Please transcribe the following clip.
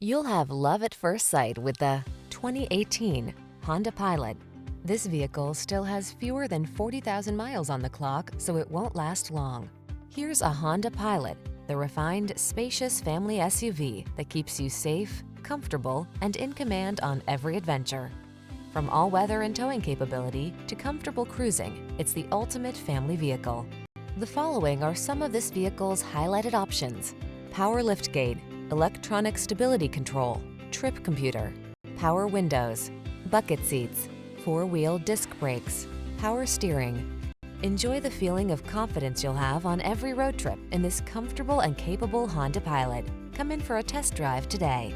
You'll have love at first sight with the 2018 Honda Pilot. This vehicle still has fewer than 40,000 miles on the clock, so it won't last long. Here's a Honda Pilot, the refined, spacious family SUV that keeps you safe, comfortable, and in command on every adventure. From all-weather and towing capability to comfortable cruising, it's the ultimate family vehicle. The following are some of this vehicle's highlighted options: power liftgate, electronic stability control, trip computer, power windows, bucket seats, four-wheel disc brakes, power steering. Enjoy the feeling of confidence you'll have on every road trip in this comfortable and capable Honda Pilot. Come in for a test drive today.